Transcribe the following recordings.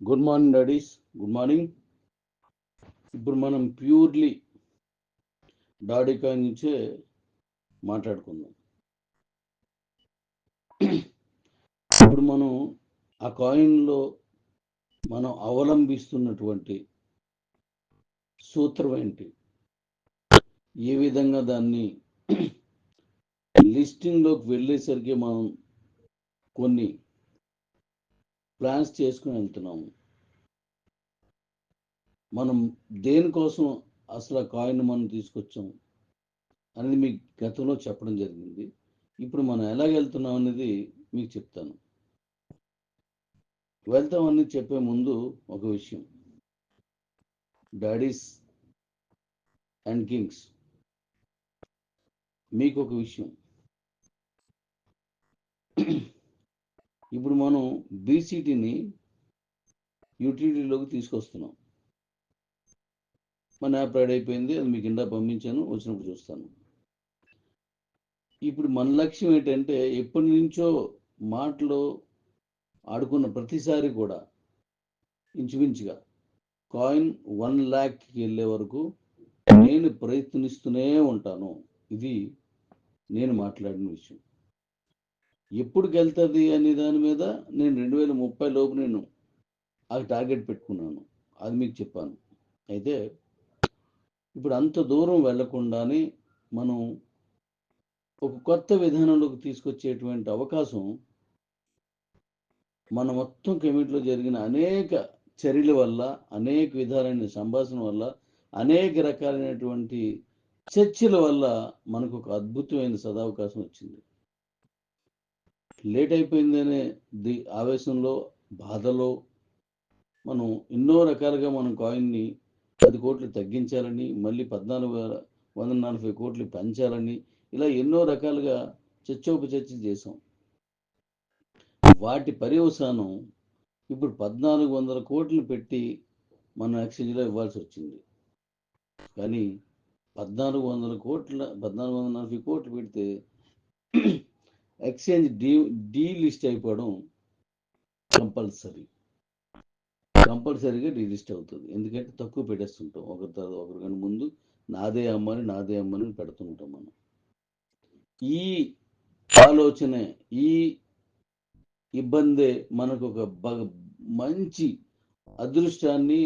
Good morning daddy's, good morning. ఇప్పుడు మనం purely daddy coin నుంచే మాట్లాడుకుందాం. ఇప్పుడు మనం ఆ కాయిన్లో మనం అవలంబిస్తున్నటువంటి సూత్రం ఏంటి, ఏ విధంగా దాన్ని లిస్టింగ్లోకి వెళ్ళేసరికి మనం కొన్ని ప్లాన్స్ చేసుకుని వెళ్తున్నాము. మనం దేనికోసం అసలు ఆ కాయిన్ మనం తీసుకొచ్చాము అనేది మీకు గతంలో చెప్పడం జరిగింది. ఇప్పుడు మనం ఎలాగ వెళ్తున్నాం అనేది మీకు చెప్తాను. వెళ్తామని చెప్పే ముందు ఒక విషయం, డాడీస్ అండ్ కింగ్స్, మీకు ఒక విషయం. ఇప్పుడు మనం బీసీటీని యూటీడీలోకి తీసుకొస్తున్నాం. మన యాప్ రెడీ అయిపోయింది, అది మీకు ఇందా పంపించాను, వచ్చినప్పుడు చూస్తాను. ఇప్పుడు మన లక్ష్యం ఏంటంటే, ఎప్పటి నుంచో మాటలో ఆడుకున్న ప్రతిసారి కూడా ఇంచుమించుగా కాయిన్ 1 lakh వెళ్ళే వరకు నేను ప్రయత్నిస్తూనే ఉంటాను. ఇది నేను మాట్లాడిన విషయం. ఎప్పుడుకి వెళ్తుంది అనే దాని మీద నేను 2030 లోపు నేను ఆ టార్గెట్ పెట్టుకున్నాను, అది మీకు చెప్పాను. అయితే ఇప్పుడు అంత దూరం వెళ్లకుండానే మనం ఒక కొత్త విధానంలోకి తీసుకొచ్చేటువంటి అవకాశం మన మొత్తం కమిటీలో జరిగిన అనేక చర్యల వల్ల, అనేక విధాలైన సంభాషణ వల్ల, అనేక రకాలైనటువంటి చర్చల వల్ల మనకు ఒక అద్భుతమైన సదావకాశం వచ్చింది. లేట్ అయిపోయిందనే ఆవేశంలో, బాధలో మనం ఎన్నో రకాలుగా మనం కాయిన్ని 10 కోట్లు తగ్గించాలని, మళ్ళీ 14,140 కోట్లు పెంచాలని, ఇలా ఎన్నో రకాలుగా చర్చోపచర్చ చేసాం. వాటి పర్యవసానం ఇప్పుడు 1,400 కోట్లు పెట్టి మన ఎక్స్చేంజ్లో ఇవ్వాల్సి వచ్చింది. కానీ 1,440 కోట్లు పెడితే ఎక్స్చేంజ్ డీలిస్ట్ అయిపోవడం కంపల్సరీగా డీలిస్ట్ అవుతుంది. ఎందుకంటే తక్కువ పెట్టేస్తుంటాం, ఒకరి తర్వాత ఒకరు. కానీ ముందు నాదే అమ్మని పెడుతుంటాం మనం. ఈ ఆలోచన, ఈ ఇబ్బందే మనకు ఒక మంచి అదృష్టాన్ని,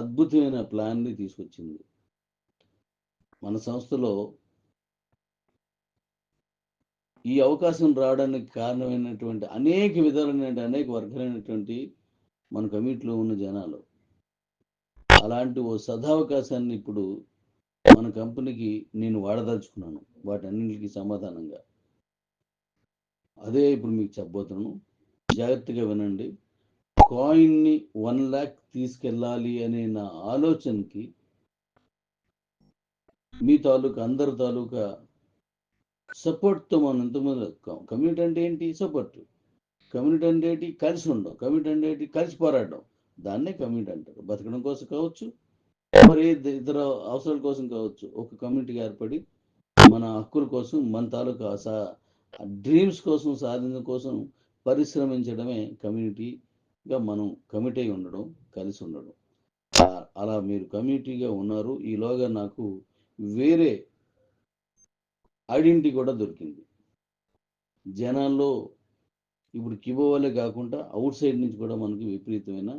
అద్భుతమైన ప్లాన్ని తీసుకొచ్చింది. మన సంస్థలో ఈ అవకాశం రావడానికి కారణమైనటువంటి అనేక విధాలైన, అనేక వర్గాలైనటువంటి మన కమిటీలో ఉన్న జనాలు, అలాంటి ఓ సదావకాశాన్ని ఇప్పుడు మన కంపెనీకి నేను వాడదలుచుకున్నాను. వాటన్నింటికి సమాధానంగా అదే ఇప్పుడు మీకు చెప్పబోతున్నాను. జాగ్రత్తగా వినండి. కాయిన్ని 1 lakh తీసుకెళ్ళాలి అనే నా ఆలోచనకి మీ అందరి తాలూకా సపోర్ట్తో మనం ఎంతమంది. కమ్యూనిటీ అంటే ఏంటి? సపోర్ట్. కమ్యూనిటీ అంటే ఏంటి? కలిసి ఉండడం. కమ్యూనిటీ అంటే ఏంటి? కలిసి పోరాడడం. దాన్నే కమ్యూనిటీ అంటారు. బతకడం కోసం కావచ్చు, మరి ఇతర అవసరాల కోసం కావచ్చు. ఒక కమ్యూనిటీగా ఏర్పడి మన హక్కుల కోసం, మన తాలూకా డ్రీమ్స్ కోసం, సాధించడం కోసం పరిశ్రమించడమే కమ్యూనిటీగా మనం కమిట్ అయి ఉండడం, కలిసి ఉండడం. అలా మీరు కమ్యూనిటీగా ఉన్నారు. ఈలోగా నాకు వేరే ఐడెంటిటీ కూడా దొరికింది జనాల్లో. ఇప్పుడు కిబో వల్లే కాకుండా అవుట్ సైడ్ నుంచి కూడా మనకి విపరీతమైన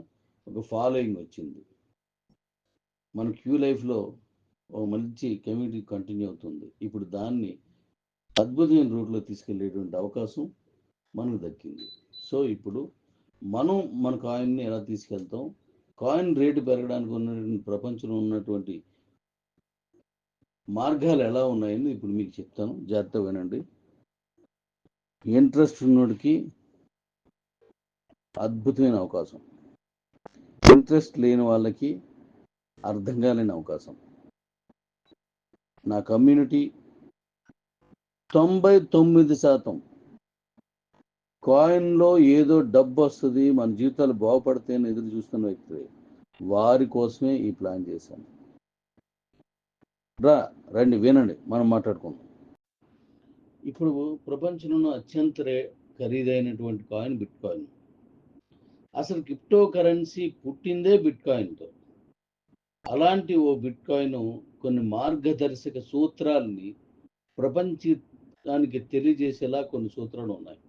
ఒక ఫాలోయింగ్ వచ్చింది. మన క్యూ లైఫ్లో ఒక మంచి కమ్యూనిటీ కంటిన్యూ అవుతుంది. ఇప్పుడు దాన్ని అద్భుతమైన రూట్లో తీసుకెళ్లేటువంటి అవకాశం మనకు దక్కింది. సో ఇప్పుడు మనం మన కాయిన్ని ఎలా తీసుకెళ్తాం, కాయిన్ రేటు పెరగడానికి ఉన్నటువంటి ప్రపంచంలో ఉన్నటువంటి మార్గాలు ఎలా ఉన్నాయని ఇప్పుడు మీకు చెప్తాను. జాగ్రత్తగా వినండి. ఇంట్రెస్ట్ ఉన్నోడికి అద్భుతమైన అవకాశం, ఇంట్రెస్ట్ లేని వాళ్ళకి అర్థం కాలేని అవకాశం. నా కమ్యూనిటీ 99% కాయిన్లో ఏదో డబ్బు వస్తుంది, మన జీవితాలు బాగుపడతాయని ఎదురు చూస్తున్న వ్యక్తి, వారి కోసమే ఈ ప్లాన్ చేశాను. రండి వినండి, మనం మాట్లాడుకుందాం. ఇప్పుడు ప్రపంచంలో అత్యంత ఖరీదైనటువంటి కాయిన్ బిట్ కాయిన్. అసలు క్రిప్టో కరెన్సీ పుట్టిందే బిట్ కాయిన్తో. అలాంటి ఓ బిట్ కాయిన్ కొన్ని మార్గదర్శక సూత్రాలని ప్రపంచానికి తెలియజేసేలా కొన్ని సూత్రాలు ఉన్నాయి.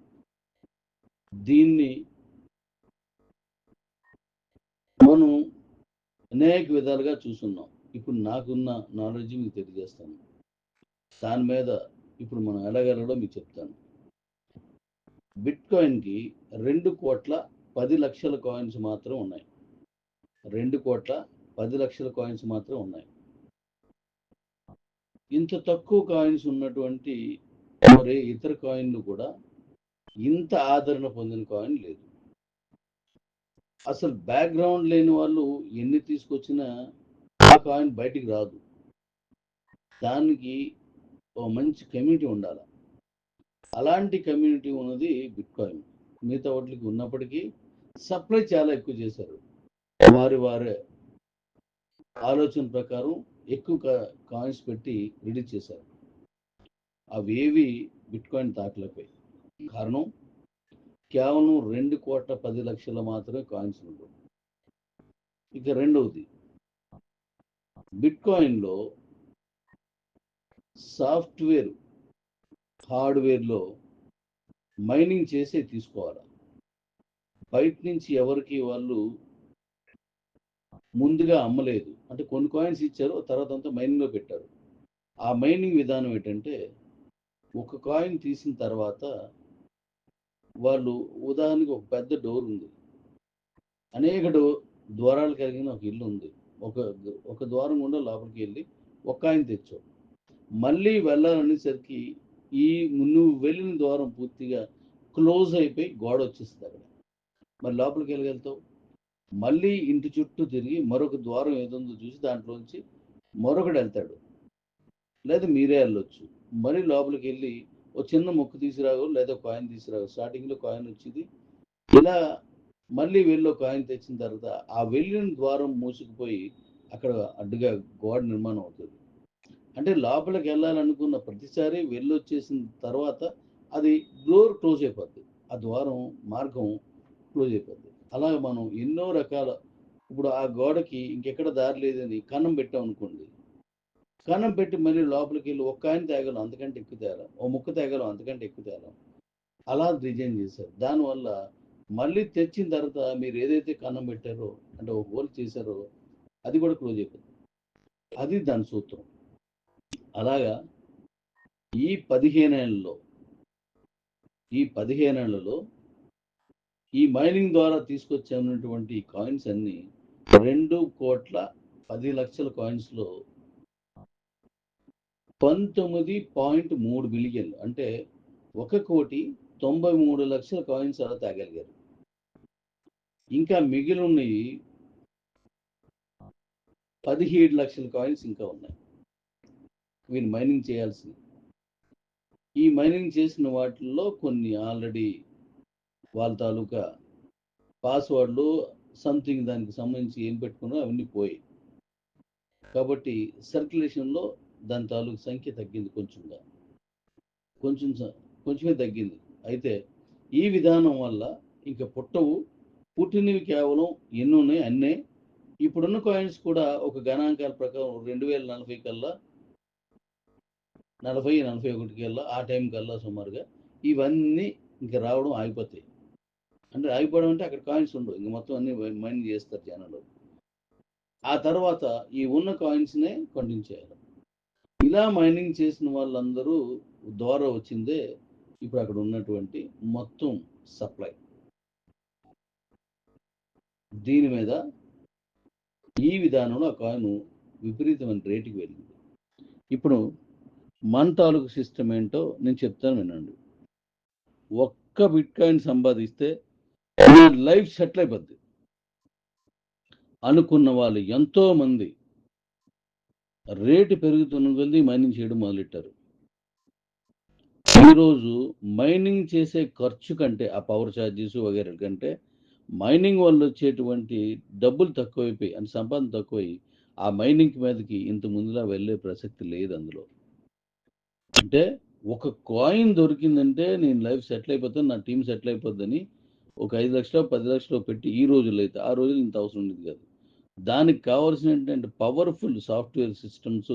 దీన్ని మనం అనేక విధాలుగా చూస్తున్నాం. ఇప్పుడు నాకున్న నాలెడ్జ్ మీకు తెలియజేస్తాను. దాని మీద ఇప్పుడు మనం ఎలాగెళ్ళడో మీకు చెప్తాను. బిట్ కాయిన్కి 2,10,00,000 కాయిన్స్ మాత్రం ఉన్నాయి. 2,10,00,000 కాయిన్స్ మాత్రం ఉన్నాయి. ఇంత తక్కువ కాయిన్స్ ఉన్నటువంటి మరే ఇతర కాయిన్లు కూడా ఇంత ఆదరణ పొందిన కాయిన్ లేదు. అసలు బ్యాక్గ్రౌండ్ లేని వాళ్ళు ఎన్ని తీసుకొచ్చినా ఆ కాయిన్ బయటికి రాదు. దానికి ఓ మంచి కమ్యూనిటీ ఉండాలి. అలాంటి కమ్యూనిటీ ఉన్నది బిట్ కాయిన్. మిగతా వాటికి ఉన్నప్పటికీ సప్లై చాలా ఎక్కువ చేశారు. వారి ఆలోచన ప్రకారం ఎక్కువ కాయిన్స్ పెట్టి రిలీజ్ చేశారు. అవేవి బిట్ కాయిన్ తాకలేకపోయాయి. కారణం కేవలం 2,10,00,000 మాత్రమే కాయిన్స్ ఉండవు. ఇక రెండవది, బిట్ కాయిన్లో సాఫ్ట్వేర్ హార్డ్వేర్లో మైనింగ్ చేసే తీసుకోవాలి. బయట నుంచి ఎవరికి వాళ్ళు ముందుగా అమ్మలేదు. అంటే కొన్ని కాయిన్స్ ఇచ్చారు, తర్వాత అంతా మైనింగ్లో పెట్టారు. ఆ మైనింగ్ విధానం ఏంటంటే, ఒక కాయిన్ తీసిన తర్వాత వాళ్ళు ఉదాహరణకి ఒక పెద్ద డోర్ ఉంది, అనేక ద్వారాలు కలిగిన ఒక ఇల్లు ఉంది. ఒక ద్వారం గుండా లోపలికి వెళ్ళి ఒక కాయిన్ తెచ్చావు. మళ్ళీ వెళ్ళాలనేసరికి ఈ నువ్వు వెళ్ళిన ద్వారం పూర్తిగా క్లోజ్ అయిపోయి గోడ వచ్చేస్తుంది అక్కడ. మరి లోపలికి వెళ్ళగలుగుతావు? మళ్ళీ ఇంటి చుట్టూ తిరిగి మరొక ద్వారం ఏదుందో చూసి దాంట్లోంచి మరొకడు వెళ్తాడు, లేదా మీరే వెళ్ళొచ్చు. మరి లోపలికి వెళ్ళి ఒక చిన్న మొక్క తీసుకురావు, లేదా కాయిన్ తీసుకురావు. స్టార్టింగ్లో కాయిన్ వచ్చింది, ఇలా మళ్ళీ వెళ్ళి కాయిన్ తెచ్చిన తర్వాత ఆ వెళ్ళిన ద్వారం మూసుకుపోయి అక్కడ అడ్డుగా గోడ నిర్మాణం అవుతుంది. అంటే లోపలికి వెళ్ళాలనుకున్న ప్రతిసారి వెళ్ళొచ్చేసిన తర్వాత అది డోర్ క్లోజ్ అయిపోద్ది, ఆ ద్వారం మార్గం క్లోజ్ అయిపోద్ది. అలాగే మనం ఎన్నో రకాల, ఇప్పుడు ఆ గోడకి ఇంకెక్కడ దారి లేదని కన్నం పెట్టాం అనుకోండి, కన్నం పెట్టి మళ్ళీ లోపలికి వెళ్ళి ఒక కాయిన్ తేగలం, అంతకంటే ఎక్కువ తేగలం, ఓ ముక్క తేగలం, అంతకంటే ఎక్కువ తేగలం. అలా డిజైన్ చేశారు. దానివల్ల మళ్ళీ తెచ్చిన తర్వాత మీరు ఏదైతే కన్నం పెట్టారో, అంటే ఒక హోల్ చేశారో, అది కూడా క్లోజ్ అయిపోతుంది. అది దాని సూత్రం. అలాగా ఈ 15 ఏళ్లలో ఈ మైనింగ్ ద్వారా తీసుకొచ్చినటువంటి కాయిన్స్ అన్ని 2,10,00,000 కాయిన్స్లో 19.3 బిలియన్లు, అంటే 1,93,00,000 కాయిన్స్ అలా తాగలిగారు. ఇంకా మిగిలి ఉన్నవి 17 లక్షల కాయిన్స్ ఇంకా ఉన్నాయి వీళ్ళు మైనింగ్ చేయాల్సింది. ఈ మైనింగ్ చేసిన వాటిల్లో కొన్ని ఆల్రెడీ వాళ్ళ తాలూకా పాస్వర్డ్లు సంథింగ్ దానికి సంబంధించి ఏం పెట్టుకున్నా అవన్నీ పోయాయి. కాబట్టి సర్క్యులేషన్లో దాని తాలూకు సంఖ్య తగ్గింది, కొంచెమే తగ్గింది. అయితే ఈ విధానం వల్ల ఇంకా పుట్టినవి కేవలం ఎన్ని ఉన్నాయి అన్నే. ఇప్పుడున్న కాయిన్స్ కూడా ఒక గణాంకాల ప్రకారం 2040 కల్లా, 40-41 కల్లా, ఆ టైం కల్లా సుమారుగా ఇవన్నీ ఇంకా రావడం ఆగిపోతాయి. అంటే ఆగిపోవడం అంటే అక్కడ కాయిన్స్ ఉండవు, ఇంక మొత్తం అన్ని మైనింగ్ చేస్తారు జనాలు. ఆ తర్వాత ఈ ఉన్న కాయిన్స్నే కంటిన్యూ చేయాలి. ఇలా మైనింగ్ చేసిన వాళ్ళందరూ ద్వారా వచ్చిందే ఇప్పుడు అక్కడ ఉన్నటువంటి మొత్తం సప్లై. దీని మీద ఈ విధానంలో ఆ కాయిన్ విపరీతమైన రేటుకి వెళ్ళింది. ఇప్పుడు మన తాలూకు సిస్టమ్ ఏంటో నేను చెప్తాను, వినండి. ఒక్క బిట్ కాయిన్ సంపాదిస్తే లైఫ్ సెటిల్ అయిపోద్ది అనుకున్న వాళ్ళు ఎంతో మంది రేటు పెరుగుతున్న కొద్దీ మైనింగ్ చేయడం మొదలెట్టారు. ఈరోజు మైనింగ్ చేసే ఖర్చు కంటే, ఆ పవర్ ఛార్జెస్ వగేర కంటే, మైనింగ్ వల్ల వచ్చేటువంటి డబ్బులు తక్కువైపోయి, అంటే సంపాదన తక్కువై ఆ మైనింగ్ మీదకి ఇంత ముందులా వెళ్ళే ప్రసక్తి లేదు అందులో. అంటే ఒక కాయిన్ దొరికిందంటే నేను లైఫ్ సెటిల్ అయిపోతాను, నా టీం సెటిల్ అయిపోద్దని ఒక 5,00,000 10,00,000 పెట్టి ఈ రోజుల్లో అయితే ఆ రోజులు ఇంత అవసరం ఉండేది కాదు. దానికి కావాల్సినటువంటి పవర్ఫుల్ సాఫ్ట్వేర్ సిస్టమ్స్,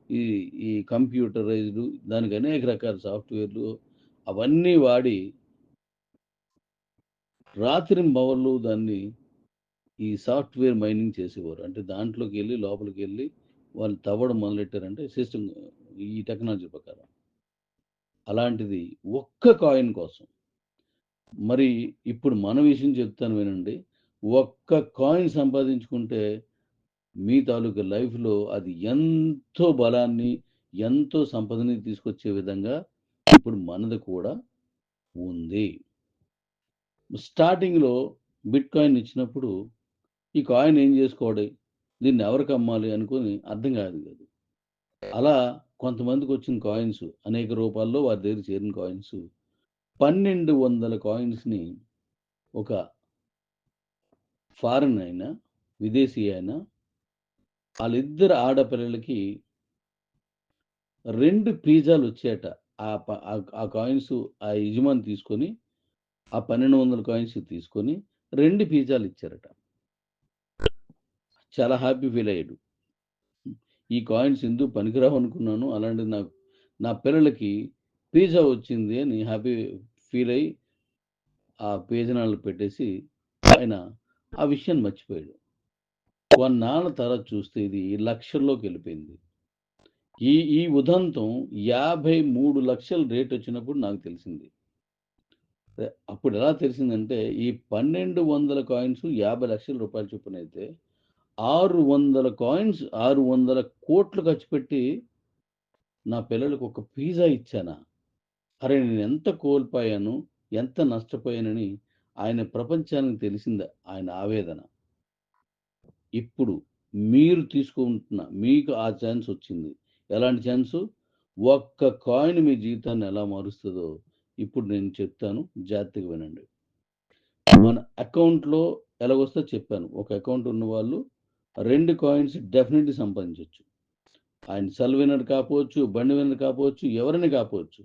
ఈ ఈ కంప్యూటరైజ్డ్, దానికి అనేక రకాల సాఫ్ట్వేర్లు అవన్నీ వాడి రాత్రింబవళ్ళు దాన్ని ఈ సాఫ్ట్వేర్ మైనింగ్ చేసేవారు. అంటే దాంట్లోకి వెళ్ళి లోపలికి వెళ్ళి వాళ్ళు తవ్వడం మొదలెట్టారంటే సిస్టమ్ ఈ టెక్నాలజీ ప్రకారం. అలాంటిది ఒక్క కాయిన్ కోసం. మరి ఇప్పుడు మన విషయం చెప్తాను వినండి. ఒక్క కాయిన్ సంపాదించుకుంటే మీ తాలూకా లైఫ్‌లో అది ఎంతో బలాన్ని, ఎంతో సంపదని తీసుకొచ్చే విధంగా ఇప్పుడు మనది కూడా ఉంది. స్టార్టింగ్‌లో బిట్‌కాయిన్ ఇచ్చినప్పుడు ఈ కాయిన్ ఏం చేసుకోవాలి? దీన్ని ఎవరికి అమ్మాలి అనుకోని అర్థం కాదు. అలా కొంతమందికొచ్చిన కాయిన్స్ అనేక రూపాల్లో వారి దగ్గర చేరిన కాయిన్స్ 1,200 కాయిన్స్‌ని ఒక ఫారిన్ అయినా, విదేశీ అయినా ఆళ్ళిద్దరు ఆడపిల్లలకి 2 పిజ్జాలొచ్చాయట. ఆ కాయిన్స్ ఆ యజమాని తీసుకొని, ఆ 1,200 కాయిన్స్ తీసుకొని 2 పిజ్జాలిచ్చారట. చాలా హ్యాపీ ఫీల్ అయ్యాడు. ఈ కాయిన్స్ ఎందుకు పనికిరావనుకున్నాను. అలాంటిది నాకు నా పిల్లలకి పిజ్జా వచ్చింది అని హ్యాపీ ఫీల్ అయ్యి ఆ పేజనాలు పెట్టేసి ఆయన ఆ విషయాన్ని మర్చిపోయాడు. కొన్నాళ్ళ తర్వాత చూస్తే ఇది లక్షల్లోకెళ్ళిపోయింది. ఈ ఉదంతం 53,00,000 రేటొచ్చినప్పుడు నాకు తెలిసింది. అప్పుడెలా తెలిసిందంటే, ఈ 1,200 కాయిన్స్ రూ. 50,00,000 చొప్పునైతే 600 కాయిన్స్ 600,00,00,000 ఖర్చుపెట్టి నా పిల్లలకి ఒక పిజ్జా ఇచ్చానా? అరె! నేనెంత కోల్పోయాను, ఎంత నష్టపోయానని ఆయన ప్రపంచానికి తెలిసింది ఆయన ఆవేదన. ఇప్పుడు మీరు తీసుకుంటున్న మీకు ఆ ఛాన్స్ వచ్చింది. ఎలాంటి ఛాన్సు? ఒక్క కాయిన్ మీ జీవితాన్ని ఎలా మారుస్తదో ఇప్పుడు నేను చెప్తాను. జాగ్రత్తగా వినండి. మన అకౌంట్‌లో ఎలాగొస్తదో చెప్పాను. ఒక అకౌంట్ ఉన్నవాళ్ళు 2 కాయిన్స్ డెఫినెట్‌లీ సంపాదించొచ్చు. ఆయన సెల్ విన్నర్ కాపోవచ్చు, బండి విన్నర్ కాపోవచ్చు, ఎవరైనా కాపోవచ్చు.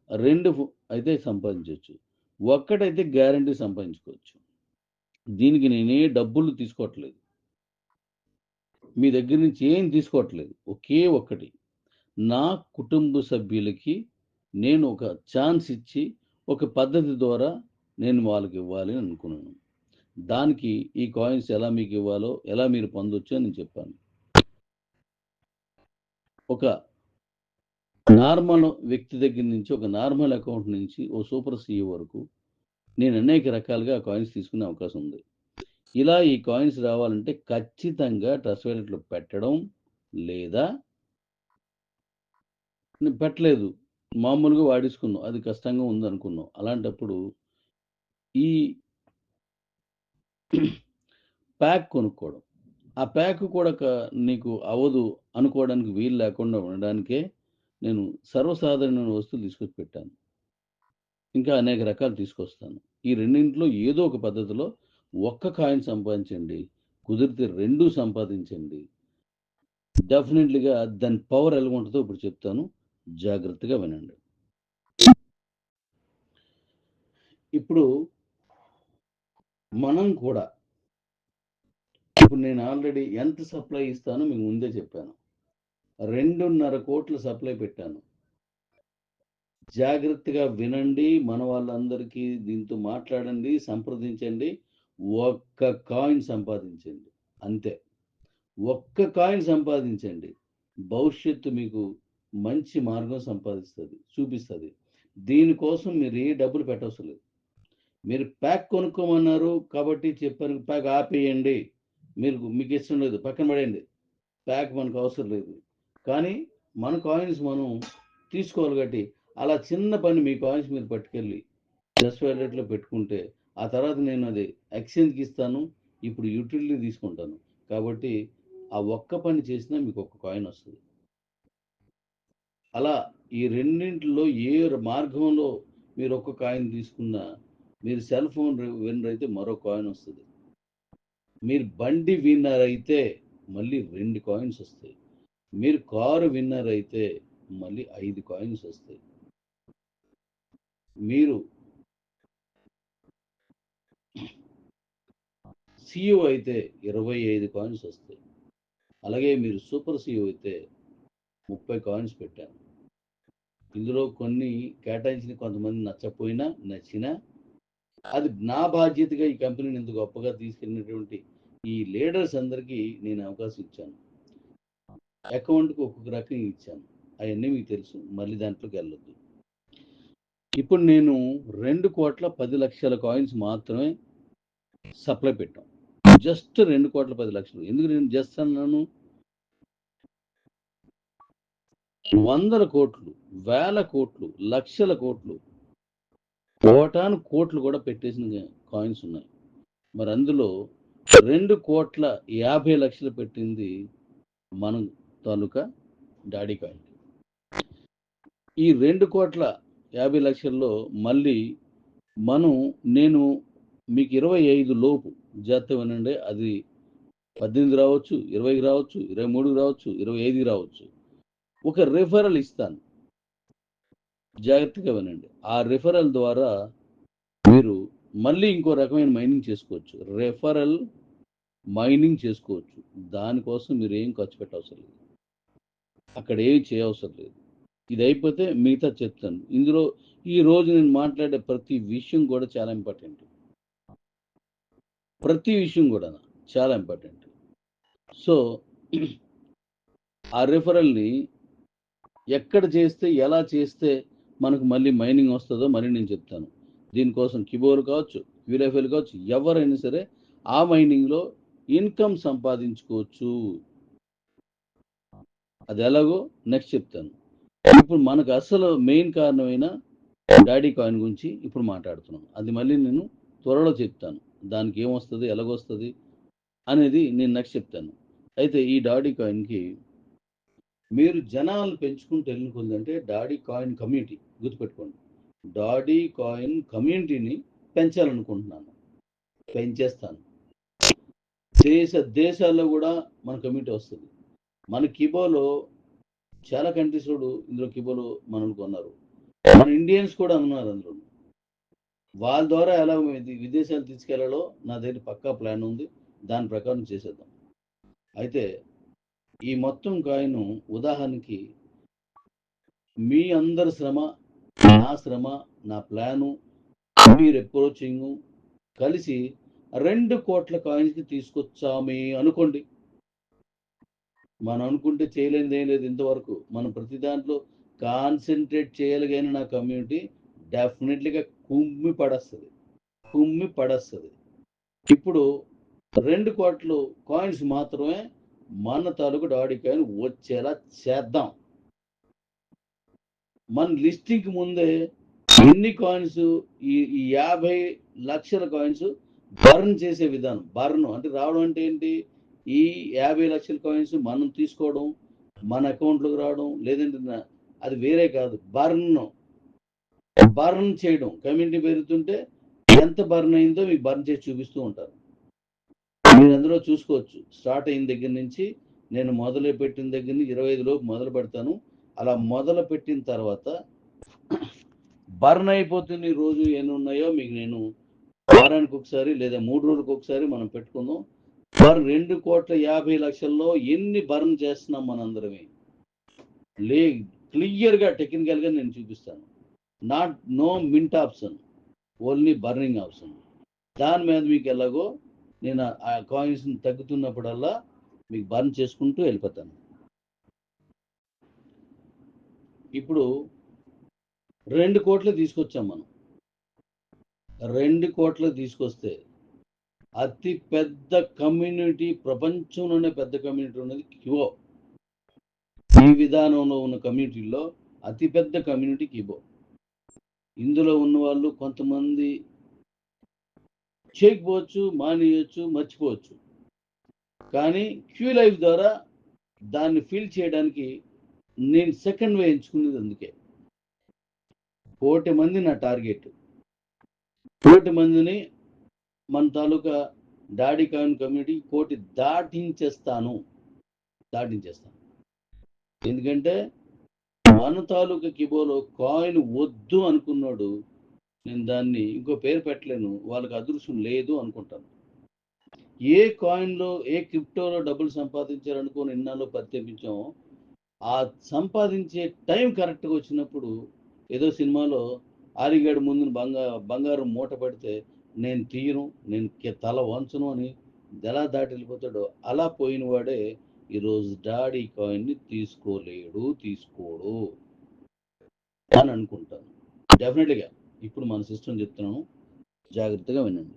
2 అయితే సంపాదించొచ్చు. ఒక్కటైతే గ్యారంటీ సంపాదించుకోవచ్చు. దీనికి నేనే డబ్బులు తీసుకోవట్లేదు. మీ దగ్గర నుంచి ఏం తీసుకోవట్లేదు. ఒకే ఒక్కటి. నా కుటుంబ సభ్యులకి నేను ఒక ఛాన్స్ ఇచ్చి, ఒక పద్ధతి ద్వారా నేను వాళ్ళకివ్వాలి అని అనుకున్నాను. దానికి ఈ కాయిన్స్ ఎలా మీకివ్వాలో, ఎలా మీరు పొందొచ్చో నేను చెప్పాను. ఒక నార్మల్ వ్యక్తి దగ్గర నుంచి, ఒక నార్మల్ అకౌంట్ నుంచి ఓ సూపర్ సీఈఓ వరకు నేను అనేక రకాలుగా కాయిన్స్ తీసుకునే అవకాశం ఉంది. ఇలా ఈ కాయిన్స్ రావాలంటే ఖచ్చితంగా ట్రస్ట్ వాలెట్‌లో పెట్టడం లేదా పెట్టలేదు. మామూలుగా వాడేసుకున్నాం. అది కష్టంగా ఉందనుకున్నాం. అలాంటప్పుడు ఈ ప్యాక్ కొనుక్కోవడం. ఆ ప్యాక్ కూడా నీకు అవ్వదు అనుకోవడానికి వీలు లేకుండా ఉండడానికే నేను సర్వసాధారణమైన వస్తువులు తీసుకొచ్చి పెట్టాను. ఇంకా అనేక రకాలు తీసుకొస్తాను. ఈ రెండింటిలో ఏదో ఒక పద్ధతిలో ఒక్క కాయిన్ సంపాదించండి. కుదిరితే 2 సంపాదించండి. డెఫినెట్‌లీగా దాని పవర్ ఎలాగుంటదో ఇప్పుడు చెప్తాను. జాగ్రత్తగా వినండి. ఇప్పుడు మనం కూడా ఇప్పుడు నేను ఆల్రెడీ ఎంత సప్లై ఇస్తానో మీకు ముందే చెప్పాను. 2.5 కోట్ల సప్లై పెట్టాను. జాగ్రత్తగా వినండి. మన వాళ్ళందరికీ దీంతో మాట్లాడండి, సంప్రదించండి. ఒక్క కాయిన్ సంపాదించండి. అంతే. ఒక్క కాయిన్ సంపాదించండి. భవిష్యత్తు మీకు మంచి మార్గం చూపిస్తది. దీనికోసం మీరు ఏ డబ్బులు పెట్టవసరం లేదు. మీరు ప్యాక్ కొనుక్కోమన్నారు కాబట్టి చెప్పాను. ప్యాక్ ఆపేయండి. మీకు ఇష్టం లేదు. పక్కన పడేయండి. ప్యాక్ మనకు అవసరం లేదు. కానీ మన కాయిన్స్ మనం తీసుకోవాలి కాబట్టి అలా చిన్న పని మీ కాయిన్స్ మీరు పట్టుకెళ్ళి ట్రస్ట్ వాలెట్‌లో పెట్టుకుంటే ఆ తర్వాత నేను అది ఎక్స్‌చేంజ్‌కి ఇస్తాను. ఇప్పుడు యూటిలిటీ తీసుకుంటాను. కాబట్టి ఆ ఒక్క పని చేసినా మీకు ఒక కాయిన్ వస్తది. అలా ఈ రెండింటిలో ఏ మార్గంలో మీరు ఒక కాయిన్ తీసుకున్నా మీరు సెల్ ఫోన్ విన్నర్ అయితే మరో కాయిన్ వస్తది. మీరు బండి విన్నర్ అయితే మళ్ళీ 2 కాయిన్స్ వస్తాయి. మీరు కారు విన్నర్ అయితే మళ్ళీ 5 కాయిన్స్ వస్తాయి. మీరు 5 కాయిన్స్ వస్తాయి. మీరు 5 కాయిన్స్ విన్నర్ అయితే మళ్ళీ 5 కాయిన్స్ వస్తాయి. మీరు కారు విన్నర్ అయితే మళ్ళీ 5 కాయిన్స్ వస్తాయి. మీరు 5 కాయిన్స్ విన్నర్ అయితే మళ్ళీ 5 కాయిన్స్ వస్తాయి. మీరు కారు విన్నర్ అయితే మళ్ళీ 5 కాయిన్స్ వస్తాయి. మీరు కారు విన్నర్ అయితే మళ్ళీ 5 కాయిన్స్ వస్తాయి. మీరు CEO అయితే 25 కాయిన్స్ వస్తాయి. అలాగే మీరు సూపర్ CEO అయితే 30 కాయిన్స్ పెట్టాను. ఇందులో కొన్ని కేటాయించిన కొంతమంది నచ్చకపోయినా నచ్చినా అది నా బాధ్యతగా ఈ కంపెనీని ఇంత గొప్పగా తీసుకెళ్ళినటువంటి ఈ లీడర్స్ అందరికీ నేను అవకాశం ఇచ్చాను. అకౌంట్కి ఒక్కొక్క రకంగా ఇచ్చాను. అవన్నీ మీకు తెలుసు, మళ్ళీ దాంట్లోకి వెళ్ళొద్దు. ఇప్పుడు నేను 2,10,00,000 కాయిన్స్ మాత్రమే సప్లై పెట్టాం. జస్ట్ 2,10,00,000. ఎందుకు నేను జస్ట్ అన్నాను? 100 కోట్లు, వేల కోట్లు, లక్షల కోట్లు, కోటాను కోట్లు కూడా పెట్టేసిన కాయిన్స్ ఉన్నాయి. మరి అందులో 2,50,00,000 పెట్టింది మనం తాలూకా డాడీ కాయిన్. ఈ 2,50,00,000లో మళ్ళీ నేను మీకు 25 లోపు జాగ్రత్త వినండి. అది 18 రావచ్చు, 20 రావచ్చు, 23 రావచ్చు, 25 రావచ్చు. ఒక రిఫరల్ ఇస్తాను, జాగ్రత్తగా వినండి. ఆ రిఫరల్ ద్వారా మీరు మళ్ళీ ఇంకో రకమైన మైనింగ్ చేసుకోవచ్చు. రెఫరల్ మైనింగ్ చేసుకోవచ్చు. దానికోసం మీరు ఏం ఖర్చు పెట్టవసరం లేదు, అక్కడ ఏమి చేయవసరం లేదు. ఇది అయిపోతే మిగతా చెప్తాను. ఇందులో ఈ రోజు నేను మాట్లాడే ప్రతి విషయం కూడా చాలా ఇంపార్టెంట్. ప్రతి విషయం కూడా చాలా ఇంపార్టెంట్. సో ఆ రిఫరల్ని ఎక్కడ చేస్తే, ఎలా చేస్తే మనకు మళ్ళీ మైనింగ్ వస్తుందో మళ్ళీ నేను చెప్తాను. దీనికోసం కిబోర్ కావచ్చు, క్యూఎఫ్ఎల్ కావచ్చు, ఎవరైనా సరే ఆ మైనింగ్లో ఇన్కమ్ సంపాదించుకోవచ్చు. అది ఎలాగో నెక్స్ట్ చెప్తాను. ఇప్పుడు మనకు అసలు మెయిన్ కారణమైన డాడీ కాయిన్ గురించి ఇప్పుడు మాట్లాడుతున్నాను. అది మళ్ళీ నేను త్వరలో చెప్తాను. దానికి ఏమొస్తుంది, ఎలాగొస్తుంది అనేది నేను నెక్స్ట్ చెప్తాను. అయితే ఈ డాడీ కాయిన్కి మీరు జనాలు పెంచుకుంటూ వెళ్ళినకుందంటే డాడీ కాయిన్ కమ్యూనిటీ గుర్తుపెట్టుకోండి. డాడీ కాయిన్ కమ్యూనిటీని పెంచాలనుకుంటున్నాను, పెంచేస్తాను. దేశాల్లో కూడా మన కమ్యూనిటీ వస్తుంది. మన కిబోలో చాలా కంట్రీస్ ఇందులో కిబోలో మనకు కొన్నారు. మన ఇండియన్స్ కూడా ఉన్నారు అందులో. వాళ్ళ ద్వారా ఎలా విదేశాలు తీసుకెళ్లాలో నా దగ్గర పక్కా ప్లాన్ ఉంది. దాని ప్రకారం చేసేద్దాం. అయితే ఈ మొత్తం కాయిన్ ఉదాహరణకి మీ అందరి శ్రమ, నా శ్రమ, నా ప్లాను, మీరు అప్రోచింగ్ కలిసి 2 కోట్ల కాయిన్స్కి తీసుకొచ్చామే అనుకోండి. మనం అనుకుంటే చేయలేనిది ఏం లేదు ఇంతవరకు. మనం ప్రతి దాంట్లో కాన్సన్ట్రేట్ చేయగలిగిన నా కమ్యూనిటీ డెఫినెట్లీగా కుమ్మి పడేస్తుంది. ఇప్పుడు 2 కోట్ల కాయిన్స్ మాత్రమే మన తాలూకు డాడీ కాయిన్ వచ్చేలా చేద్దాం. మన లిస్టింగ్ ముందే ఎన్ని కాయిన్స్, ఈ 50 లక్షల కాయిన్స్ బర్న్ చేసే విధానం. బర్న్ అంటే రావడం అంటే ఏంటి? ఈ 50 లక్షల కాయిన్స్ మనం తీసుకోవడం, మన అకౌంట్లోకి రావడం, లేదంటే అది వేరే కాదు. బర్న్ చేయడం. కమ్యూనిటీ పెరుగుతుంటే ఎంత బర్న్ అయిందో మీకు బర్న్ చేసి చూపిస్తూ ఉంటారు. మీరు అందులో చూసుకోవచ్చు. స్టార్ట్ అయిన దగ్గర నుంచి, నేను మొదలు పెట్టిన దగ్గర నుంచి 25 లోపు మొదలు పెడతాను. అలా మొదలు పెట్టిన తర్వాత బర్న్ అయిపోతున్న రోజు ఎన్ని ఉన్నాయో మీకు నేను వారానికి ఒకసారి లేదా 3 రోజులకు ఒకసారి మనం పెట్టుకుందాం. 2,50,00,000లో ఎన్ని బర్న్ చేస్తున్నాం మనందరమే క్లియర్గా టెక్నికల్గా నేను చూపిస్తాను. No mint option, only burning option. దాని మీద మీకు ఎలాగో నేను ఆ కాయిన్స్ తగ్గుతున్నప్పుడల్లా మీకు బర్న్ చేసుకుంటూ వెళ్ళిపోతాను. ఇప్పుడు 2 కోట్లు తీసుకొచ్చాం మనం. 2 కోట్లు తీసుకొస్తే అతి పెద్ద కమ్యూనిటీ, ప్రపంచంలోనే పెద్ద కమ్యూనిటీ ఉన్నది కిబో. ఈ విధానంలో ఉన్న కమ్యూనిటీలో అతిపెద్ద కమ్యూనిటీ కిబో. ఇందులో ఉన్న వాళ్ళు కొంతమంది చేయకపోవచ్చు, మానేయచ్చు, మర్చిపోవచ్చు. కానీ క్యూ లైఫ్ ద్వారా దాన్ని ఫిల్ చేయడానికి నేను సెకండ్ వే ఎంచుకునేది. అందుకే 1,000,000 మంది నా టార్గెట్. 1,000,000 మందిని మన తాలూకా డాడీ కాయిన్ కమ్యూనిటీ 1,000,000 దాటించేస్తాను. ఎందుకంటే మన తాలూకా కిబోలో కాయిన్ వద్దు అనుకున్నాడు, నేను దాన్ని ఇంకో పేరు పెట్టలేను, వాళ్ళకి అదృష్టం లేదు అనుకుంటాను. ఏ కాయిన్లో ఏ క్రిప్టోలో డబ్బులు సంపాదించాలనుకుని ఇన్నాళ్ళు పరితపించామో ఆ సంపాదించే టైం కరెక్ట్గా వచ్చినప్పుడు ఏదో సినిమాలో ఆరిగాడు ముందు బంగారం మూట పడితే నేను తీయను, నేను తల వంచను అని ఎలా దాటి వెళ్ళిపోతాడో అలా పోయిన వాడే ఈరోజు డాడీ కాయిన్ని తీసుకోడు అని అనుకుంటాను. డెఫినెట్గా ఇప్పుడు మన సిస్టమ్ చెప్తున్నాను, జాగ్రత్తగా వినండి.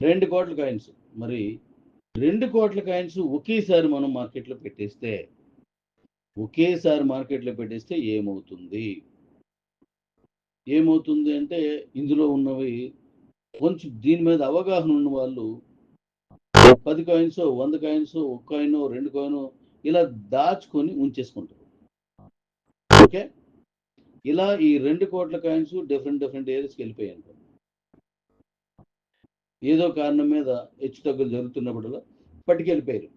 2 కోట్ల కాయిన్స్, మరి 2 కోట్ల కాయిన్స్ ఒకేసారి మనం మార్కెట్లో పెట్టేస్తే ఏమవుతుంది అంటే ఇందులో ఉన్నవి కొంచెం దీని మీద అవగాహన ఉన్న వాళ్ళు 10 కాయిన్స్, 100 కాయిన్స్, 1 కాయిన్, 2 కాయిన్ ఇలా దాచుకొని ఉంచేసుకుంటారు. ఓకే, ఇలా ఈ 2 కోట్ల కాయిన్స్ డిఫరెంట్ ఏరియాస్కి వెళ్ళిపోయాయి. ఏదో కారణం మీద హెచ్చుతగ్గులు జరుగుతున్నప్పుడు పట్టుకెళ్ళిపోయారు.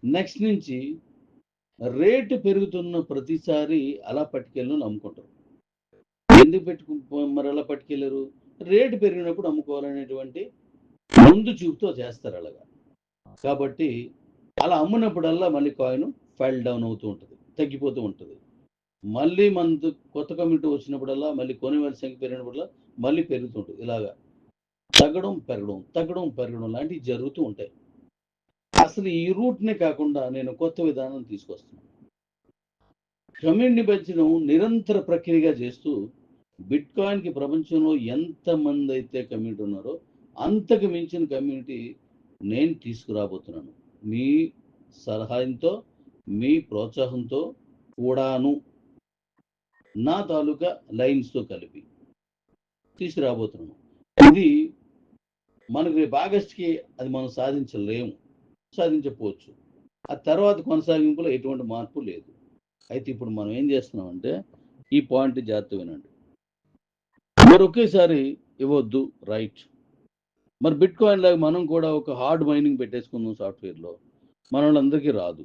నెక్స్ట్ నుంచి రేటు పెరుగుతున్న ప్రతిసారి అలా పట్టుకెళ్ళి అమ్ముకుంటారు. ఎందుకు మరి అలా పట్టుకెళ్ళారు? రేటు పెరిగినప్పుడు అమ్ముకోవాలనేటువంటి ముందు చూపుతో చేస్తారు అలాగా. కాబట్టి అలా అమ్మినప్పుడల్లా మళ్ళీ కాయిన్ ఫైల్ డౌన్ అవుతూ ఉంటుంది, తగ్గిపోతూ ఉంటుంది. మళ్ళీ మన కొత్త కమిటీ వచ్చినప్పుడల్లా మళ్ళీ కొనేవాళ్ళ సంఖ్య పెరిగినప్పుడల్లా మళ్ళీ పెరుగుతుంటుంది. ఇలాగా తగ్గడం పెరగడం లాంటివి జరుగుతూ ఉంటాయి. అసలు ఈ రూట్నే కాకుండా నేను కొత్త విధానం తీసుకొస్తున్నాను. కమ్యూనిటీ పెంచడం నిరంతర ప్రక్రియగా చేస్తూ బిట్ కాయిన్కి ప్రపంచంలో ఎంతమంది అయితే కమ్యూనిటీ ఉన్నారో అంతకు మించిన కమ్యూనిటీ నేను తీసుకురాబోతున్నాను. మీ సలహాయంతో, మీ ప్రోత్సాహంతో కూడాను, నా తాలూకా లైన్స్తో కలిపి తీసుకురాబోతున్నాను. ఇది మనకు రేపు ఆగస్టుకి అది మనం సాధించకపోవచ్చు. ఆ తర్వాత కొనసాగింపులో ఎటువంటి మార్పు లేదు. అయితే ఇప్పుడు మనం ఏం చేస్తున్నామంటే ఈ పాయింట్ జాగ్రత్త వినండి. మరి ఒకేసారి ఇవ్వద్దు, రైట్. మరి బిట్ కాయిన్ లాగా మనం కూడా ఒక హార్డ్ మైనింగ్ పెట్టేసుకుందాం సాఫ్ట్వేర్లో. మన వాళ్ళందరికీ రాదు.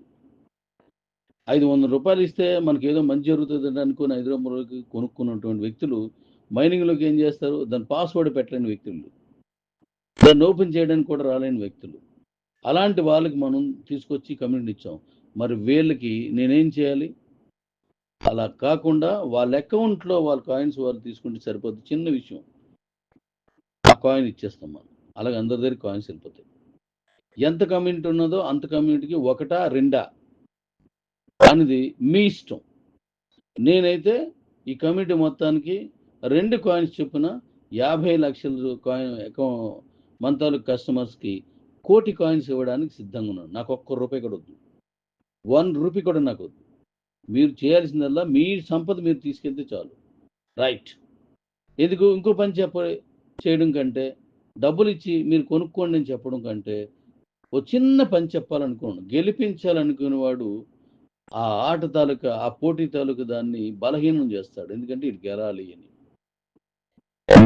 500 రూపాయలు ఇస్తే మనకి ఏదో మంచి జరుగుతుంది అనుకుని 5 రూపాయలకి కొనుక్కున్నటువంటి వ్యక్తులు మైనింగ్లోకి ఏం చేస్తారు? దాని పాస్వర్డ్ పెట్టలేని వ్యక్తులు, దాన్ని ఓపెన్ చేయడానికి కూడా రాలేని వ్యక్తులు, అలాంటి వాళ్ళకి మనం తీసుకొచ్చి కమ్యూనిటీ ఇచ్చాం. మరి వీళ్ళకి నేనేం చేయాలి? అలా కాకుండా వాళ్ళ అకౌంట్లో వాళ్ళ కాయిన్స్ వాళ్ళు తీసుకుంటే సరిపోద్ది, చిన్న విషయం. ఆ కాయిన్ ఇచ్చేస్తాం మనం, అలాగే అందరి దగ్గర కాయిన్స్ వెళ్ళిపోతాయి. ఎంత కమ్యూనిటీ ఉన్నదో అంత కమ్యూనిటీకి 1, 2 అనేది మీ ఇష్టం. నేనైతే ఈ కమ్యూనిటీ మొత్తానికి 2 కాయిన్స్ చొప్పున 50 లక్షల కాయిన్ మన తాలూకు కస్టమర్స్కి 1 కోటి కాయిన్స్ ఇవ్వడానికి సిద్ధంగా ఉన్నాను. నాకు ₹1 కూడా వద్దు, ₹1 కూడా నాకు వద్దు. మీరు చేయాల్సిందల్లా మీ సంపద మీరు తీసుకెళ్తే చాలు, రైట్. ఎందుకు ఇంకో పని చేయడం కంటే, డబ్బులు ఇచ్చి మీరు కొనుక్కోండి అని చెప్పడం కంటే, ఓ చిన్న పని చెప్పాలనుకోండి. గెలిపించాలనుకునేవాడు ఆ ఆట తాలూకా, ఆ పోటీ తాలూకా దాన్ని బలహీనం చేస్తాడు. ఎందుకంటే ఇది గెలాలి అని,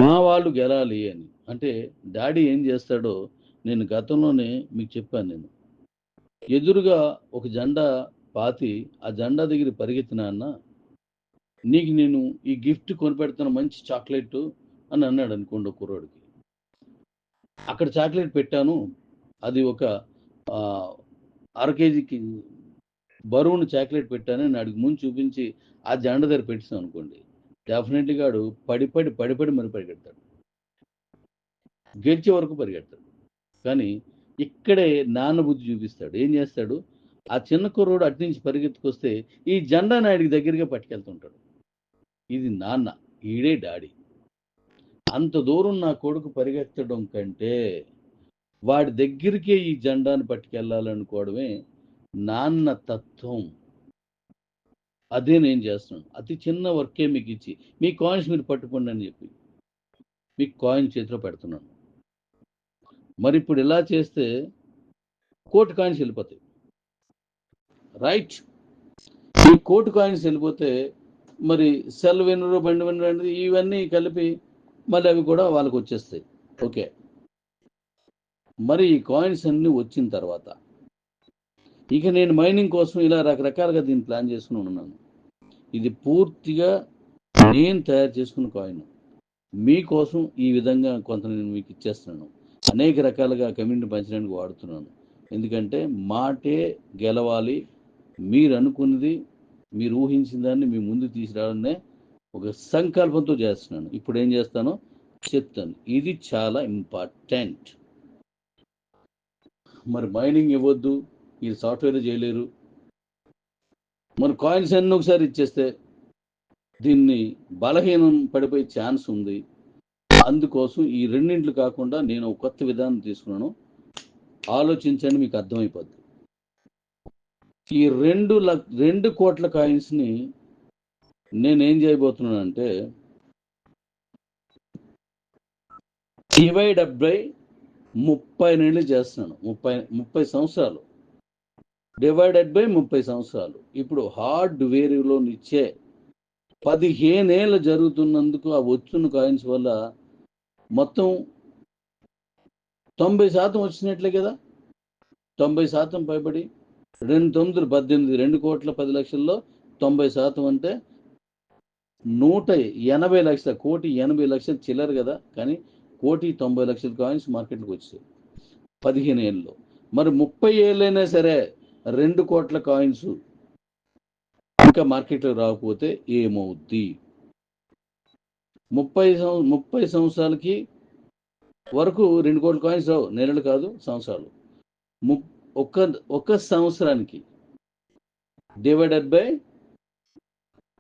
మా వాళ్ళు గెలాలి అని. అంటే డాడీ ఏం చేస్తాడో నేను గతంలోనే మీకు చెప్పాను. నేను ఎదురుగా ఒక జెండా పాతి ఆ జెండా దగ్గర పరిగెత్తినా అన్న, నీకు నేను ఈ గిఫ్ట్ కొనిపెడతాను, మంచి చాక్లెట్ అని అన్నాడు అనుకోండి ఒక కుర్రోడికి. అక్కడ చాక్లెట్ పెట్టాను, అది ఒక 1/2 కేజీకి బరువును చాక్లెట్ పెట్టానని అడిగి ముందు చూపించి ఆ జెండా దగ్గర పెట్టాను అనుకోండి, డెఫినెట్లీగా వాడు పడిపడి మరి పరిగెడతాడు, గెలిచే వరకు పరిగెడతాడు. కానీ ఇక్కడే నాన్న బుద్ధి చూపిస్తాడు. ఏం చేస్తాడు? ఆ చిన్న కుర్రోడు అటు నుంచి పరిగెత్తుకొస్తే ఈ జెండా నాయుడికి దగ్గరగా పట్టుకెళ్తుంటాడు. ఇది నాన్న, ఈడే డాడీ. అంత దూరం నా కొడుకు పరిగెత్తడం కంటే వాడి దగ్గరికే ఈ జెండాను పట్టుకెళ్ళాలనుకోవడమే నాన్న తత్వం. అదే నేను చేస్తున్నాను. అతి చిన్న వర్కే మీకు ఇచ్చి మీ కాయిన్స్ మీరు పట్టుకోండి అని చెప్పి మీకు కాయిన్ చేతిలో పెడుతున్నాను. మరి ఇప్పుడు ఇలా చేస్తే 1 కోటి కాయిన్స్ వెళ్ళిపోతాయి, రైట్. ఈ 1 కోటి కాయిన్స్ వెళ్ళిపోతే మరి సెల్ వినరు, బండి వినరు, ఇవన్నీ కలిపి మళ్ళీ అవి కూడా వాళ్ళకి వచ్చేస్తాయి. ఓకే, మరి ఈ కాయిన్స్ అన్నీ వచ్చిన తర్వాత ఇక నేను మైనింగ్ కోసం ఇలా రకరకాలుగా దీన్ని ప్లాన్ చేసుకుని ఉన్నాను. ఇది పూర్తిగా నేను తయారు చేసుకున్న కాయిన్. మీకోసం ఈ విధంగా కొంత నేను మీకు ఇచ్చేస్తున్నాను. అనేక రకాలుగా కమ్యూనిటీ పంచడానికి వాడుతున్నాను. ఎందుకంటే మాటే గెలవాలి, మీరు అనుకున్నది, మీరు ఊహించిన దాన్ని మీ ముందు తీసుకురావాలనే ఒక సంకల్పంతో చేస్తున్నాను. ఇప్పుడు ఏం చేస్తానో చెప్తాను. ఇది చాలా ఇంపార్టెంట్. మరి మైనింగ్ ఇవ్వద్దు, ఇది సాఫ్ట్వేర్ చేయలేరు, మన కాయిన్స్ అన్నీ ఒకసారి ఇచ్చేస్తే దీన్ని బలహీనం పడిపోయే ఛాన్స్ ఉంది. అందుకోసం ఈ రెండింట్లు కాకుండా నేను ఒక కొత్త విధానం తీసుకున్నాను. ఆలోచించండి, మీకు అర్థమైపోద్ది. ఈ 2 కోట్ల కాయిన్స్ని నేనేం చేయబోతున్నానంటే డివైడ్ అప్ బై 30 నెలలు చేస్తున్నాను. 30 సంవత్సరాలు డివైడెడ్ బై 30 సంవత్సరాలు. ఇప్పుడు హార్డ్వేర్లో ఇచ్చే 15 ఏళ్ళు జరుగుతున్నందుకు ఆ వచ్చిన కాయిన్స్ వల్ల మొత్తం 90% వచ్చినట్లే కదా. 90% పైబడి 2 9 18, 2 కోట్ల 10 లక్షల్లో 90% అంటే 180 లక్షల, 1,80,00,000 చిల్లర కదా. కానీ 1,90,00,000 కాయిన్స్ మార్కెట్లోకి వచ్చాయి 15 ఏళ్ళలో. మరి 30 ఏళ్ళైనా సరే 2 కోట్ల కాయిన్స్ ఇంకా మార్కెట్లో రాకపోతే ఏమవుద్ది? 30 సంవత్సరాలకి వరకు 2 కోట్ల కాయిన్స్ రావు. నెలలు కాదు, సంవత్సరాలు. ఒక సంవత్సరానికి డివైడెడ్ బై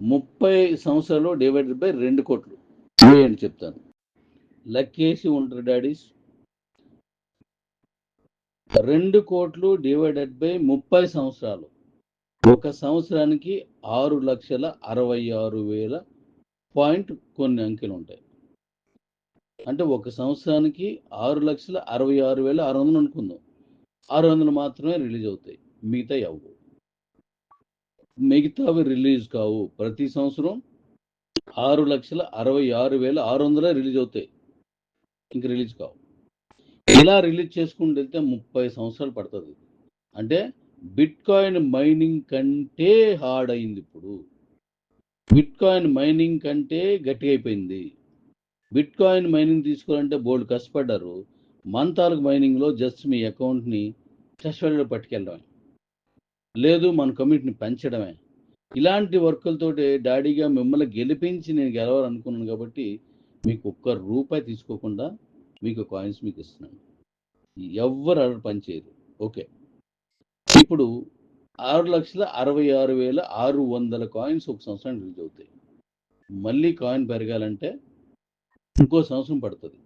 30 సంవత్సరాలు డివైడెడ్ బై 2 కోట్లు వేయండి, చెప్తాను. లెక్కేసి ఉంటారు డాడీస్. 2 కోట్లు డివైడెడ్ బై 30 సంవత్సరాలు. ఒక సంవత్సరానికి 6,66,000 పాయింట్ కొన్ని అంకెలు ఉంటాయి. అంటే ఒక సంవత్సరానికి 6,66,600 అనుకుందాం. 600 మాత్రమే రిలీజ్ అవుతాయి, మిగతా అవ్వవు. మిగతావి రిలీజ్ కావు. ప్రతి సంవత్సరం 6,66,600 రిలీజ్ అవుతాయి, ఇంక రిలీజ్ కావు. ఇలా రిలీజ్ చేసుకుంటూ వెళ్తే 30 సంవత్సరాలు పడుతుంది. అంటే బిట్ కాయిన్ మైనింగ్ కంటే హార్డ్ అయింది. ఇప్పుడు బిట్ కాయిన్ మైనింగ్ కంటే గట్టిగా అయిపోయింది. బిట్ కాయిన్ మైనింగ్ తీసుకోవాలంటే బోల్డ్ కష్టపడ్డారు. మన తాలూకు మైనింగ్లో జస్ట్ మీ అకౌంట్ని ట్రెషరీలో పట్టుకెళ్ళడమే, లేదు మన కమ్యూనిటీని పెంచడమే. ఇలాంటి వర్కులతోటి డాడీగా మిమ్మల్ని గెలిపించి నేను గెలవాలనుకున్నాను. కాబట్టి మీకు ఒక్క రూపాయి తీసుకోకుండా మీకు కాయిన్స్ మీకు ఇస్తున్నాను. ఎవ్వరు అలా పనిచేయరు. ఓకే, ఇప్పుడు 6,66,600 కాయిన్స్ ఒక సంవత్సరానికి రిలీజ్ అవుతాయి. మళ్ళీ కాయిన్ పెరగాలంటే ఇంకో సంవత్సరం పడుతుంది.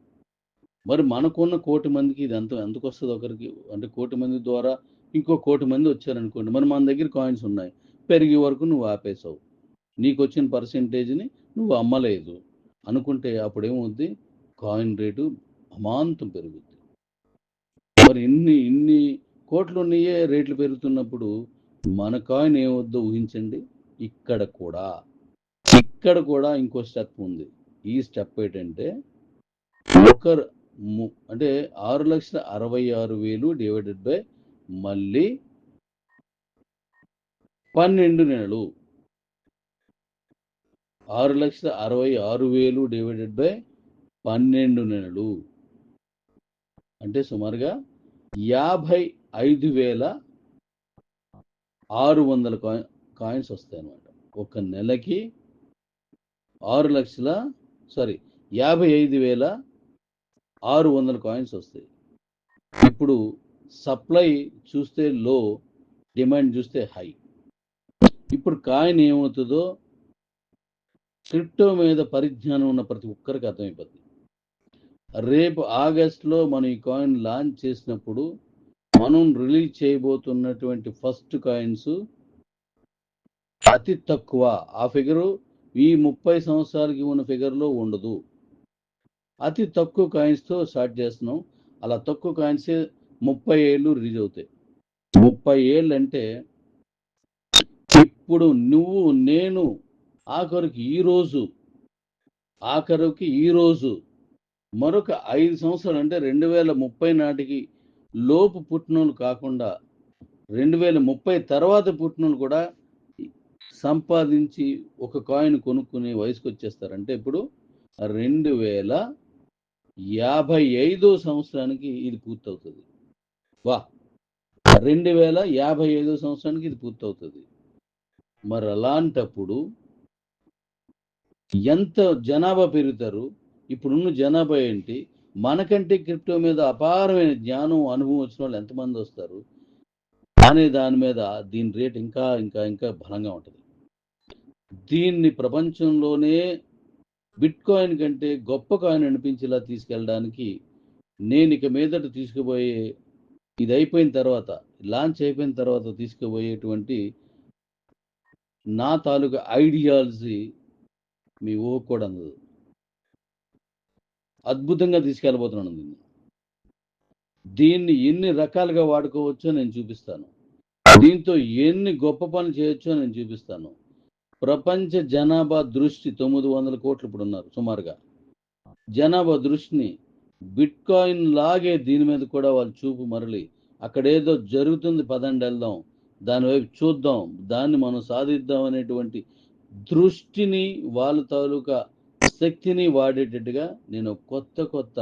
మరి మనకున్న 1,00,00,000 మందికి ఇది ఎంతకు వస్తుంది? ఒకరికి అంటే 1,00,00,000 మంది ద్వారా ఇంకో 1,00,00,000 మంది వచ్చారనుకోండి. మరి మన దగ్గర కాయిన్స్ ఉన్నాయి, పెరిగే వరకు నువ్వు ఆపేసావు, నీకు వచ్చిన పర్సెంటేజ్ని నువ్వు అమ్మలేదు అనుకుంటే అప్పుడు ఏమవుద్ది? కాయిన్ రేటు అమాంతం పెరుగుద్ది. మరి ఇన్ని కోట్లు ఉన్నాయే రేట్లు పెరుగుతున్నప్పుడు మన కాయిన్ ఏమవుద్దో ఊహించండి. ఇక్కడ కూడా ఇంకో స్టెప్ ఉంది. ఈ స్టెప్ ఏంటంటే అంటే 6,66,000 డివైడెడ్ బై మళ్ళీ 12 నెలలు. 6,66,000 డివైడెడ్ బై 12 నెలలు అంటే సుమారుగా 55,600 కాయిన్స్ వస్తాయి అన్నమాట. ఒక నెలకి 55,600 కాయిన్స్ వస్తాయి. ఇప్పుడు సప్లై చూస్తే లో, డిమాండ్ చూస్తే హై. ఇప్పుడు కాయిన్ ఏమవుతుందో క్రిప్టో మీద పరిజ్ఞానం ఉన్న ప్రతి ఒక్కరికి అర్థమైపోతుంది. రేపు ఆగస్టులో మనం ఈ కాయిన్ లాంచ్ చేసినప్పుడు మనం రిలీజ్ చేయబోతున్నటువంటి ఫస్ట్ కాయిన్స్ అతి తక్కువ. ఆ ఫిగరు ఈ 30 సంవత్సరాలకి ఉన్న ఫిగర్లో ఉండదు. అతి తక్కువ కాయిన్స్తో స్టార్ట్ చేస్తున్నాం. అలా తక్కువ కాయిన్సే 30 ఏళ్ళు రిలీజ్ అవుతాయి. 30 ఏళ్ళు అంటే ఇప్పుడు నువ్వు నేను ఆఖరికి ఈరోజు మరొక 5 సంవత్సరాలు అంటే 2030 నాటికి లోపు పుట్టినోళ్ళు కాకుండా 2030 తర్వాత పుట్టినోళ్ళు కూడా సంపాదించి ఒక కాయిన్ కొనుక్కునే వయసుకు వచ్చేస్తారు. అంటే ఇప్పుడు 2030 55వ సంవత్సరానికి ఇది పూర్తవుతుంది. వా 2055వ సంవత్సరానికి ఇది పూర్తవుతుంది. మరి అలాంటప్పుడు ఎంత జనాభా పెరుగుతారు? ఇప్పుడున్న జనాభా ఏంటి? మనకంటే క్రిప్టో మీద అపారమైన జ్ఞానం, అనుభవం వచ్చిన వాళ్ళు ఎంతమంది వస్తారు అనే దాని మీద దీని రేట్ ఇంకా ఇంకా ఇంకా బలంగా ఉంటుంది. దీన్ని ప్రపంచంలోనే బిట్కాయిన్ కంటే గొప్ప కాయిన్ అనిపించేలా తీసుకెళ్ళడానికి నేను ఇక మీదట తీసుకుపోయే, ఇది అయిపోయిన తర్వాత, లాంచ్ అయిపోయిన తర్వాత తీసుకుపోయేటువంటి నా తాలూకా ఐడియాలజీ మీ ఊహకు కూడా అందదు. అద్భుతంగా తీసుకెళ్ళబోతున్నాను దీన్ని ఎన్ని రకాలుగా వాడుకోవచ్చో నేను చూపిస్తాను. దీంతో ఎన్ని గొప్ప పనులు చేయొచ్చో నేను చూపిస్తాను. ప్రపంచ జనాభా దృష్టి 900 కోట్లు ఇప్పుడు ఉన్నారు సుమారుగా. జనాభా దృష్టిని బిట్కాయిన్ లాగే దీని మీద కూడా వాళ్ళు చూపు మరలి అక్కడేదో జరుగుతుంది, పదండి వెళ్దాం, దాని వైపు చూద్దాం, దాన్ని మనం సాధిద్దాం అనేటువంటి దృష్టిని, వాళ్ళ తాలూకా శక్తిని వాడేటట్టుగా నేను కొత్త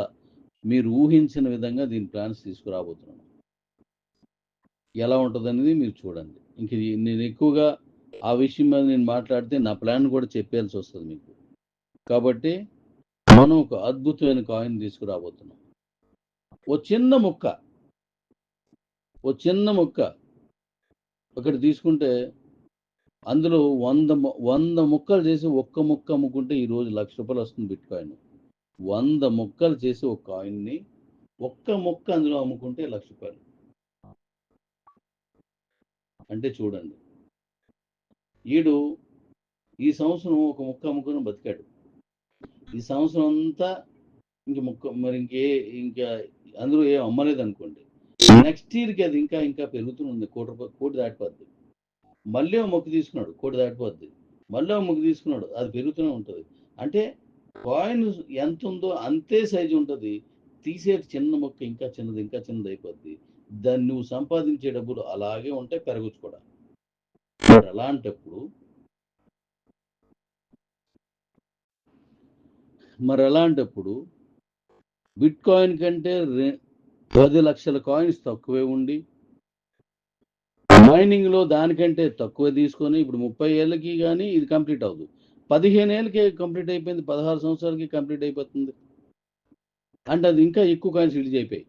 మీరు ఊహించిన విధంగా దీని ప్లాన్స్ తీసుకురాబోతున్నాను. ఎలా ఉంటుందనేది మీరు చూడండి. ఇంక నేను ఎక్కువగా ఆ విషయం మీద నేను మాట్లాడితే నా ప్లాన్ కూడా చెప్పాల్సి వస్తుంది మీకు. కాబట్టి మనం ఒక అద్భుతమైన కాయిన్ తీసుకురాబోతున్నాం. ఓ చిన్న ముక్క ఒకటి తీసుకుంటే అందులో 100 ముక్కలు చేసి ఒక్క ముక్క అమ్ముకుంటే ఈరోజు ₹1,00,000 వస్తుంది బిట్కాయిన్. 100 ముక్కలు చేసి ఒక కాయిన్ని ఒక్క ముక్క అందులో అమ్ముకుంటే ₹1,00,000. అంటే చూడండి, ఈడు ఈ సంవత్సరం ఒక ముక్క అమ్ముకుని బతికాడు. ఈ సంవత్సరం అంతా ఇంక ముక్క మరి ఇంకా అందులో ఏం అమ్మలేదు అనుకోండి, నెక్స్ట్ ఇయర్కి అది ఇంకా ఇంకా పెరుగుతుంది. కోటి దాటిపోద్ది. మళ్ళీ ఒక మొక్క తీసుకున్నాడు, కోటి దాటిపోద్ది. మళ్ళీ ఒక మొక్క తీసుకున్నాడు, అది పెరుగుతూనే ఉంటుంది. అంటే కాయిన్ ఎంత ఉందో అంతే సైజు ఉంటుంది. తీసే చిన్న మొక్క ఇంకా చిన్నది అయిపోద్ది. దాన్ని నువ్వు సంపాదించే డబ్బులు అలాగే ఉంటాయి, పెరగచ్చు కూడా. మరి అలాంటప్పుడు బిట్కాయిన్ కంటే 10 లక్షల కాయిన్స్ తక్కువే ఉండి మైనింగ్ లో దానికంటే తక్కువ తీసుకొని ఇప్పుడు 30 ఏళ్ళకి కానీ ఇది కంప్లీట్ అవ్వదు. 15 ఏళ్ళకి కంప్లీట్ అయిపోయింది, 16 సంవత్సరాలకి కంప్లీట్ అయిపోతుంది. అంటే అది ఇంకా ఎక్కువ కాయిన్స్ రిలీజ్ అయిపోయి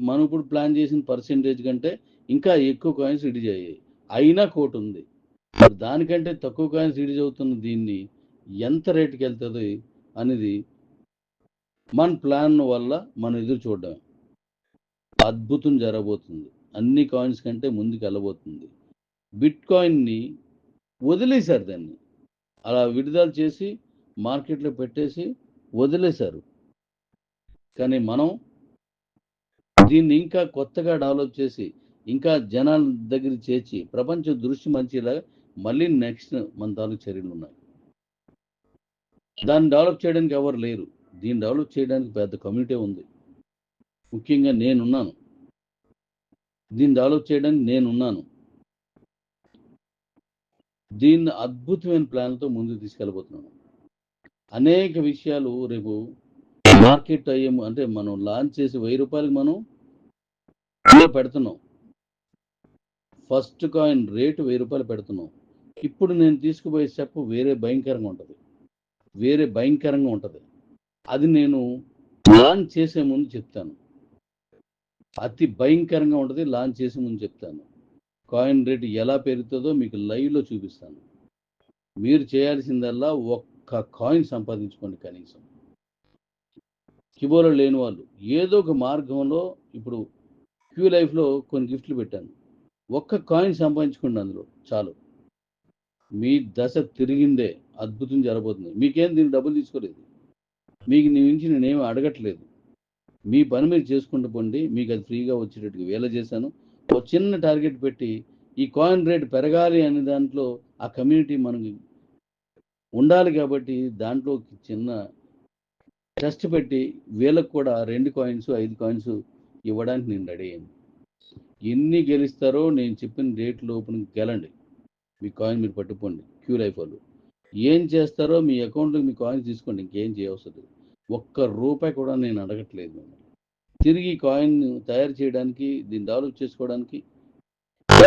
మనం ఇప్పుడు ప్లాన్ చేసిన పర్సెంటేజ్ కంటే ఇంకా ఎక్కువ కాయిన్స్ రిలీజ్ అయ్యాయి. అయినా కోటి ఉంది. మరి దానికంటే తక్కువ కాయిన్స్ రిలీజ్ అవుతున్న దీన్ని ఎంత రేటుకి వెళ్తుంది అనేది మన ప్లాన్ వల్ల మనం ఎదురు చూడడం. అద్భుతం జరగబోతుంది. అన్ని కాయిన్స్ కంటే ముందుకు వెళ్ళబోతుంది. బిట్కాయిన్ని వదిలేశారు, దాన్ని అలా విడుదల చేసి మార్కెట్లో పెట్టేసి వదిలేశారు. కానీ మనం దీన్ని ఇంకా కొత్తగా డెవలప్ చేసి ఇంకా జనాల దగ్గర చేర్చి ప్రపంచ దృష్టి మంచిలాగా మళ్ళీ నెక్స్ట్ మన తాలూకు చర్యలు ఉన్నాయి. దాన్ని డెవలప్ చేయడానికి ఎవరు లేరు. దీన్ని డెవలప్ చేయడానికి పెద్ద కమ్యూనిటీ ఉంది. ముఖ్యంగా నేనున్నాను. దీన్ని డెవలప్ చేయడానికి నేనున్నాను. దీన్ని అద్భుతమైన ప్లాన్తో ముందుకు తీసుకెళ్ళబోతున్నాను. అనేక విషయాలు రేపు మార్కెట్ అయ్యే అంటే మనం లాంచ్ చేసి ₹1000 మనం పెడుతున్నాం. ఫస్ట్ కాయిన్ రేటు ₹1000 పెడుతున్నాం. ఇప్పుడు నేను తీసుకుపోయే స్టెప్ వేరే భయంకరంగా ఉంటుంది. అది నేను లాంచ్ చేసే ముందు చెప్తాను. అతి భయంకరంగా ఉంటుంది. లాంచ్ చేసే ముందు చెప్తాను. కాయిన్ రేటు ఎలా పెరుగుతుందో మీకు లైవ్లో చూపిస్తాను. మీరు చేయాల్సిందల్లా ఒక్క కాయిన్ సంపాదించుకోండి. కనీసం కిబోలో లేని వాళ్ళు ఏదో ఒక మార్గంలో, ఇప్పుడు క్యూ లైఫ్లో కొన్ని గిఫ్ట్లు పెట్టాను. ఒక్క కాయిన్ సంపాదించుకోండి, అందులో చాలు. మీ దశ తిరిగిందే, అద్భుతం జరగబోతుంది. మీకేం దీనికి డబ్బులు తీసుకోలేదు, మీకు నీ నుంచి నేనేమి అడగట్లేదు. మీ పని మీరు చేసుకుంటూ పోండి. మీకు అది ఫ్రీగా వచ్చేటట్టుగా వేల చేశాను. ఒక చిన్న టార్గెట్ పెట్టి ఈ కాయిన్ రేట్ పెరగాలి అనే దాంట్లో ఆ కమ్యూనిటీ మనకి ఉండాలి. కాబట్టి దాంట్లో చిన్న టెస్ట్ పెట్టి వీళ్ళకు కూడా 2 కాయిన్స్ 5 కాయిన్స్ ఇవ్వడానికి నేను రెడీ అయ్యాను. ఎన్ని గెలుస్తారో నేను చెప్పిన డేట్ లోపల గెలండి. మీ కాయిన్ మీరు పట్టుకోండి. క్యూ లైఫ్ వాళ్ళు ఏం చేస్తారో మీ అకౌంట్లోకి మీ కాయిన్స్ తీసుకోండి. ఇంకేం చేయవసరం లేదు. ఒక్క రూపాయి కూడా నేను అడగట్లేదు. తిరిగి కాయిన్ తయారు చేయడానికి, దీన్ని డెవలప్ చేసుకోవడానికి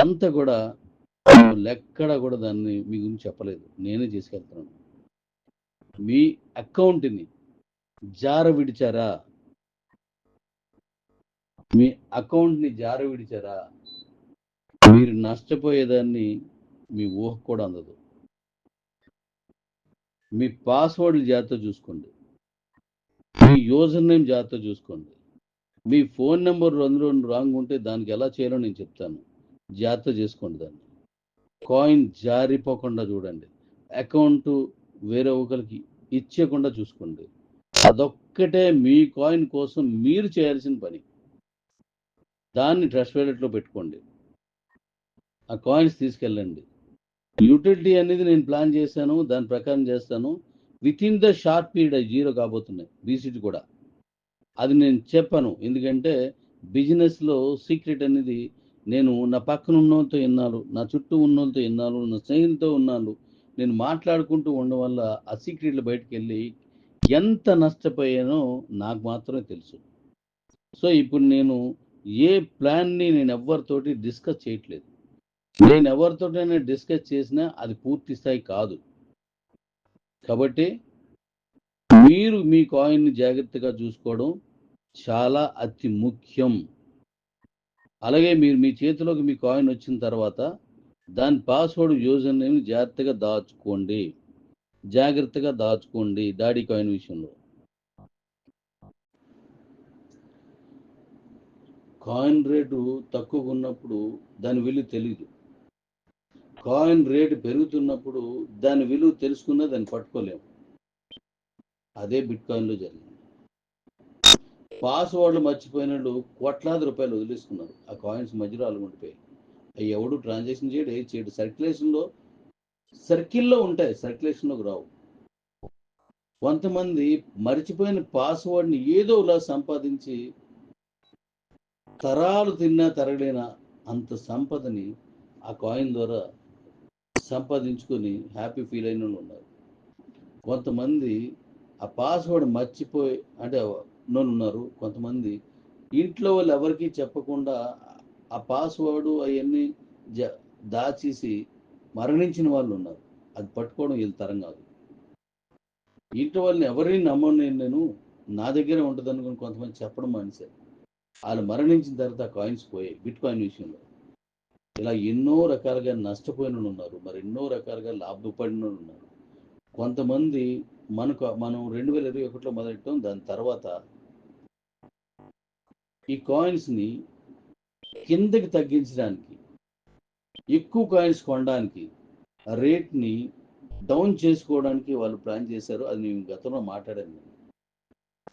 అంతా కూడా ఎక్కడా కూడా దాన్ని మీ గురించి చెప్పలేదు. నేనే చేసుకెళ్తున్నాను. మీ అకౌంట్ని జార విడిచారా? మీ అకౌంట్ని జార విడిచారా? మీరు నష్టపోయేదాన్ని మీ ఊహ కూడా అందదు. మీ పాస్వర్డ్లు జాగ్రత్త చూసుకోండి. మీ యూజర్ నేమ్ జాగ్రత్త చూసుకోండి. మీ ఫోన్ నెంబర్ అందులో రాంగ్ ఉంటే దానికి ఎలా చేయాలో నేను చెప్తాను. జాగ్రత్త చేసుకోండి దాన్ని. కాయిన్ జారిపోకుండా చూడండి. అకౌంట్ వేరే ఒకరికి ఇచ్చేయకుండా చూసుకోండి. అదొక్కటే మీ కాయిన్ కోసం మీరు చేయాల్సిన పని. దాన్ని ట్రస్ట్ వాలెట్లో పెట్టుకోండి. ఆ కాయిన్స్ తీసుకెళ్ళండి. యూటిలిటీ అనేది నేను ప్లాన్ చేశాను, దాని ప్రకారం చేస్తాను. With in the short period 0 కాబోతున్నాయి బీసీటీ కూడా. అది నేను చెప్పాను. ఎందుకంటే బిజినెస్లో సీక్రెట్ అనేది నేను నా పక్కన ఉన్నోళ్ళతో విన్నాను, నా చుట్టూ ఉన్నోళ్ళతో విన్నాను, నా స్నేహితులతో ఉన్నాను. నేను మాట్లాడుకుంటూ ఉండడం వల్ల ఆ సీక్రెట్లు బయటకు వెళ్ళి ఎంత నష్టపోయానో నాకు మాత్రమే తెలుసు. సో ఇప్పుడు నేను ఏ ప్లాన్ని నేను ఎవరితోటి డిస్కస్ చేయట్లేదు. నేను ఎవరితోటైనా డిస్కస్ చేసినా అది పూర్తి స్థాయి కాదు. కాబట్టి మీరు మీ కాయిన్ని జాగ్రత్తగా చూసుకోవడం చాలా అతి ముఖ్యం. అలాగే మీరు మీ చేతిలోకి మీ కాయిన్ వచ్చిన తర్వాత దాని పాస్వర్డ్ యూజర్ నేమ్ జాగ్రత్తగా దాచుకోండి. జాగ్రత్తగా దాచుకోండి డాడీ కాయిన్ విషయంలో. కాయిన్ రేటు తక్కువగా ఉన్నప్పుడు దాని విలువ తెలియదు. కాయిన్ రేటు పెరుగుతున్నప్పుడు దాని విలువ తెలుసుకున్నా దాన్ని పట్టుకోలేము. అదే బిట్ కాయిన్లో జరిగింది. పాస్వర్డ్లు మర్చిపోయినట్లు కోట్లాది రూపాయలు వదిలేసుకున్నారు. ఆ కాయిన్స్ మధ్యలో అలుగుండిపోయి అవి ఎవడు ట్రాన్సాక్షన్ చేయడు, ఏది చేయడు. సర్కిల్లో ఉంటాయి, సర్క్యులేషన్లోకి రావు. కొంతమంది మర్చిపోయిన పాస్వర్డ్ని ఏదోలా సంపాదించి తరాలు తిన్నా తరగలేన అంత సంపదని ఆ కాయిన్ ద్వారా సంపాదించుకొని హ్యాపీ ఫీల్ అయిన వాళ్ళు ఉన్నారు. కొంతమంది ఆ పాస్వర్డ్ మర్చిపోయి అంటే ఉన్నారు. కొంతమంది ఇంట్లో వాళ్ళు ఎవరికి చెప్పకుండా ఆ పాస్వర్డ్ అవన్నీ దాచేసి మరణించిన వాళ్ళు ఉన్నారు. అది పట్టుకోవడం వీళ్ళ తరం కాదు. ఇంట్లో వాళ్ళని ఎవరిని నమ్మను నేను, నా దగ్గరే ఉంటుంది అనుకుని కొంతమంది చెప్పడం మానేశారు. వాళ్ళు మరణించిన తర్వాత కాయిన్స్ పోయాయి బిట్ కాయిన్ విషయంలో. ఇలా ఎన్నో రకాలుగా నష్టపోయిన ఉన్నారు, మరి ఎన్నో రకాలుగా లాభపడిన ఉన్నారు. కొంతమంది మనం 2021లో మొదలెట్టాం. దాని తర్వాత ఈ కాయిన్స్ని కిందకి తగ్గించడానికి, ఎక్కువ కాయిన్స్ కొనడానికి, రేట్ని డౌన్ చేసుకోవడానికి వాళ్ళు ప్లాన్ చేశారు. అది నేను గతంలో మాట్లాడాను.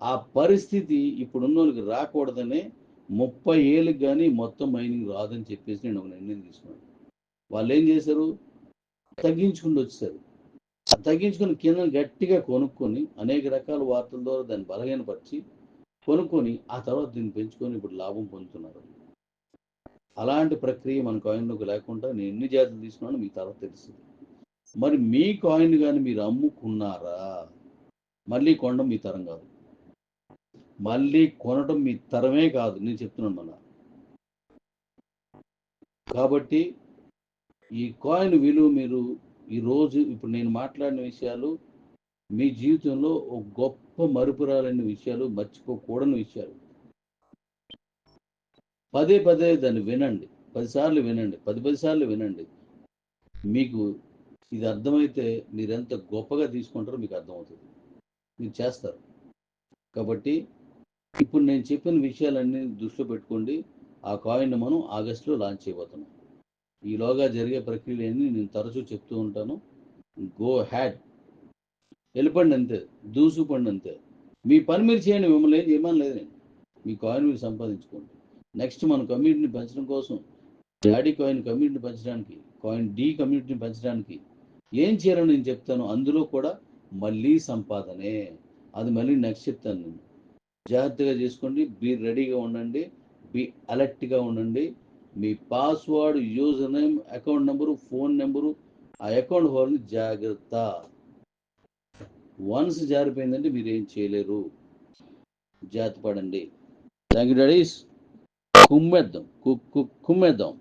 ఆ పరిస్థితి ఇప్పుడున్న వాళ్ళకి రాకూడదనే 30 ఏళ్ళకి కానీ మొత్తం మైనింగ్ రాదని చెప్పేసి నేను ఒక నిర్ణయం తీసుకున్నాను. వాళ్ళు ఏం చేశారు, తగ్గించుకుంటూ వచ్చారు. తగ్గించుకుని కింద గట్టిగా కొనుక్కొని అనేక రకాల వార్తల ద్వారా దాన్ని బలహీనపరిచి కొనుక్కొని ఆ తర్వాత దీన్ని పెంచుకొని ఇప్పుడు లాభం పొందుతున్నారు. అలాంటి ప్రక్రియ మన కాయిన్లోకి లేకుండా నేను ఎన్ని జాగ్రత్తలు తీసుకున్నానో మీకు తర్వాత తెలుస్తుంది. మరి మీ కాయిన్ కానీ మీరు అమ్ముకున్నారా? మళ్ళీ కొనడం మీ తరం కాదు. మళ్ళీ కొనడం మీ తరమే కాదు, నేను చెప్తున్నాను మన. కాబట్టి ఈ కాయిన్ విలువ మీరు ఈరోజు ఇప్పుడు నేను మాట్లాడిన విషయాలు మీ జీవితంలో ఒక గొప్ప మరుపురాలని విషయాలు, మర్చిపోకూడని విషయాలు. పదే పదే దాన్ని వినండి, 10 సార్లు వినండి, 10 సార్లు వినండి. మీకు ఇది అర్థమైతే మీరు ఎంత గొప్పగా తీసుకుంటారో మీకు అర్థమవుతుంది, మీరు చేస్తారు. కాబట్టి ఇప్పుడు నేను చెప్పిన విషయాలన్నీ దృష్టిలో పెట్టుకోండి. ఆ కాయిన్ మనం ఆగస్టులో లాంచ్ చేయబోతున్నాం. ఈలోగా జరిగే ప్రక్రియలన్నీ నేను తరచూ చెప్తూ ఉంటాను. గో హ్యాడ్, వెళ్ళిపండి అంతే, దూసుకుపండి అంతే. మీ పని మీరు చేయండి, మిమ్మల్ని ఏం చేయమని లేదు నేను. మీ కాయిన్ మీరు సంపాదించుకోండి. నెక్స్ట్ మన కమ్యూనిటీని పెంచడం కోసం, డాడీ కాయిన్ కమ్యూనిటీని పెంచడానికి, కాయిన్ డి కమ్యూనిటీని పెంచడానికి ఏం చేయాలో నేను చెప్తాను. అందులో కూడా మళ్ళీ సంపాదనే. అది మళ్ళీ నెక్స్ట్ చెప్తాను నేను. జాగ్రత్తగా చేసుకోండి, బీ రెడీగా ఉండండి, బీ అలర్ట్గా ఉండండి. మీ password, user name, account number, phone number, ఆ అకౌంట్ హోల్డర్ని జాగ్రత్త. వన్స్ జారిపోయిందంటే మీరు ఏం చేయలేరు. జాగ్రత్త పడండి. Thank you daddies. కుమ్మేద్దాం. కుమ్మేద్దాం.